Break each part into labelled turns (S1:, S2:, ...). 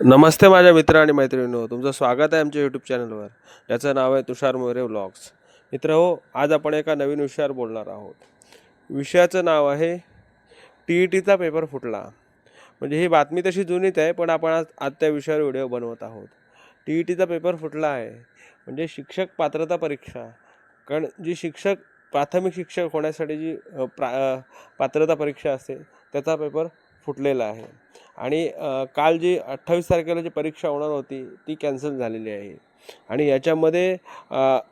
S1: नमस्ते माझ्या मित्र आणि मैत्रिणींनो, तुमचं स्वागत आहे आमच्या यूट्यूब चॅनलवर, ज्याचं नाव आहे तुषार मोरे व्लॉग्स. मित्र हो, आज आपण एका नवीन विषयावर बोलणार आहोत. विषयाचं नाव आहे TETचा पेपर फुटला. म्हणजे ही बातमी तशी जुनीच आहे, पण आपण आज त्या विषयावर व्हिडिओ बनवत आहोत. TETचा पेपर फुटला आहे म्हणजे शिक्षक पात्रता परीक्षा. कारण जी प्राथमिक शिक्षक होण्यासाठी जी पात्रता परीक्षा असते त्याचा पेपर फुटलेला आहे. आणि काल जी 28 तारखेला जी परीक्षा होणार होती ती कॅन्सल झालेली आहे. आणि याच्यामध्ये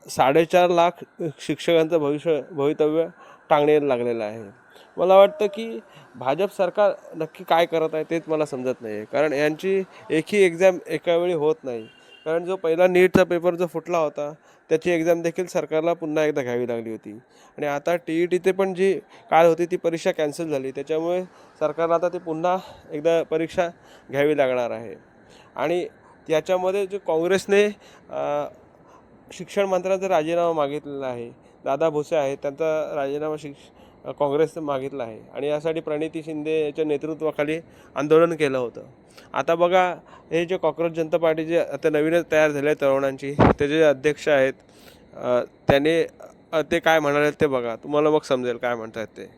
S1: 4.5 लाख शिक्षकांचं भवितव्य टांगणीला लागलेलं आहे. मला वाटतं की भाजप सरकार नक्की काय करत आहे तेच मला समजत नाही आहे. कारण यांची एकही एक्झाम एकावेळी होत नाही. कारण जो पहिला नीटचा पेपर जो फुटला होता त्याची एक्झाम देखील सरकारला पुन्हा एकदा घ्यावी लागली होती. आणि आता TETची पण जी काल होती ती परीक्षा कॅन्सल झाली. त्याच्यामुळे सरकारला आता ती पुन्हा एकदा परीक्षा घ्यावी लागणार आहे. आणि याच्यामध्ये जे काँग्रेसने शिक्षण मंत्र्यांचा राजीनामा मागितलेला आहे. दादा भुसे आहेत, त्यांचा राजीनामा काँग्रेसनं मागितला आहे. आणि यासाठी प्रणिती शिंदे याच्या नेतृत्वाखाली आंदोलन केलं होतं. आता बघा, हे जे कॉक्रोच जनता पार्टीचे आता नवीनच तयार झाले तरुणांची, ते जे अध्यक्ष आहेत, त्याने ते काय म्हणाले ते बघा, तुम्हाला मग समजेल काय म्हणतात ते.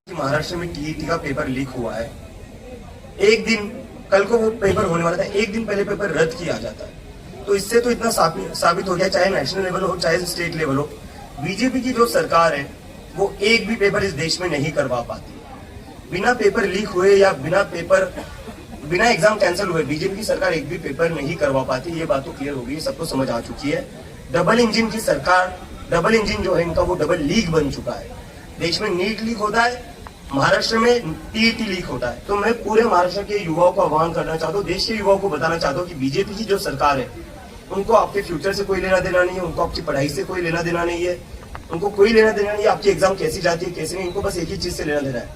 S2: महाराष्ट्र में TET का पेपर लीक हुआ है। एक दिन कल को वो पेपर होने वाला था, एक दिन पहले पेपर रद्द किया जाता है। तो इससे तो इतना साबित हो गया, चाहे नेशनल लेवल हो चाहे स्टेट लेवल हो, बीजेपी की जो सरकार है वो एक भी पेपर इस देश में नहीं करवा पाती। बिना पेपर लीक हुए या बिना एग्जाम कैंसिल हुए बीजेपी की सरकार एक भी पेपर नहीं करवा पाती। ये बात तो क्लियर हो गई, सबको समझ आ चुकी है। डबल इंजन की सरकार, डबल इंजन जो है इनका वो डबल लीक बन चुका है। देश में नीट लीक होता है, महाराष्ट्र में TET लीक होता है। तो मैं पूरे महाराष्ट्र के युवाओं को आह्वान करना चाहता हूँ, देश के युवाओं को बताना चाहता हूँ कि बीजेपी की जो सरकार है उनको आपके फ्यूचर से कोई लेना देना नहीं है, उनको आपकी पढ़ाई से कोई लेना देना नहीं है, उनको कोई लेना देना नहीं है आपकी एग्जाम कैसी जाती है कैसे नहीं। इनको बस एक ही चीज से लेना देना है,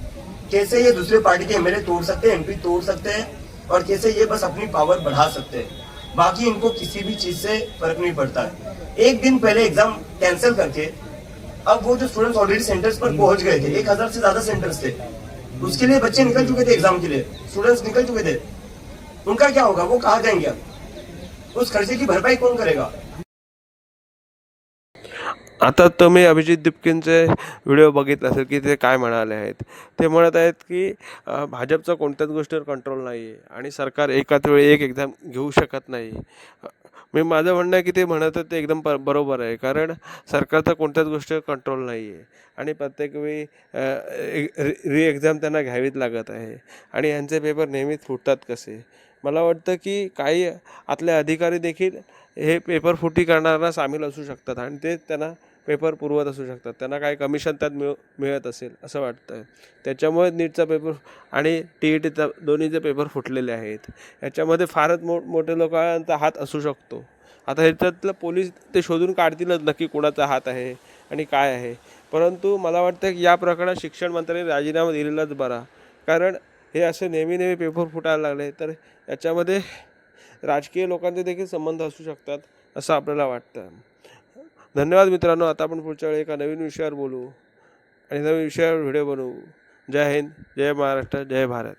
S2: कैसे ये दूसरे पार्टी के MLA तोड़ सकते हैं, MP तोड़ सकते हैं, और कैसे ये बस अपनी पावर बढ़ा सकते हैं। बाकी इनको किसी भी चीज से फर्क नहीं पड़ता है। एक दिन पहले एग्जाम कैंसिल करके अब वो जो स्टूडेंट्स ऑलरेडी सेंटर्स पर पहुंच गए थे, 1000 से ज्यादा सेंटर्स थे, उसके लिए बच्चे निकल चुके थे, एग्जाम के लिए स्टूडेंट्स निकल चुके थे, उनका क्या होगा? वो कहाँ जाएंगे? अब उस खर्चे की भरपाई कौन करेगा?
S1: आता तुम्ही अभिजित दिपकेंचे व्हिडिओ बघितला असेल की ते काय म्हणाले आहेत. ते म्हणत आहेत की भाजपचा कोणत्याच गोष्टीवर कंट्रोल नाही आहे आणि सरकार एकाच वेळी एक एक्झाम घेऊ शकत नाही. माझं म्हणणं आहे की ते म्हणत आहेत ते एकदम बरोबर आहे. कारण सरकारचा कोणत्याच गोष्टीवर कंट्रोल नाही आहे आणि प्रत्येक वेळी एक्झाम त्यांना घ्यावीच लागत आहे. आणि यांचे पेपर नेहमीच फुटतात कसे. मला वाटतं की काही आतले अधिकारी देखील हे पेपर फुटी करणाऱ्यांना सामील असू शकतात आणि ते त्यांना पेपर पुरवत असू शकतात. त्यांना काही कमिशन त्यात मिळत असेल असं वाटतं. त्याच्यामुळे नीटचा पेपर आणि TETचा दोन्हीचे पेपर फुटलेले आहेत. याच्यामध्ये फारच मोठे लोकांचा हात असू शकतो. आता ह्याच्यातलं पोलीस ते शोधून काढतीलच नक्की कोणाचा हात आहे आणि काय आहे. परंतु मला वाटतं की या प्रकरणात शिक्षण मंत्र्यांनी राजीनामा दिलेलाच बरा. कारण हे असे नेहमी पेपर फुटायला लागले तर याच्यामध्ये राजकीय लोकांचे देखील संबंध असू शकतात असं आपल्याला वाटतं. धन्यवाद मित्रांनो. आता आपण पुढच्या वेळी एका नवीन विषयावर बोलू आणि नवीन विषयावर व्हिडिओ बनवू. जय हिंद, जय महाराष्ट्र, जय भारत.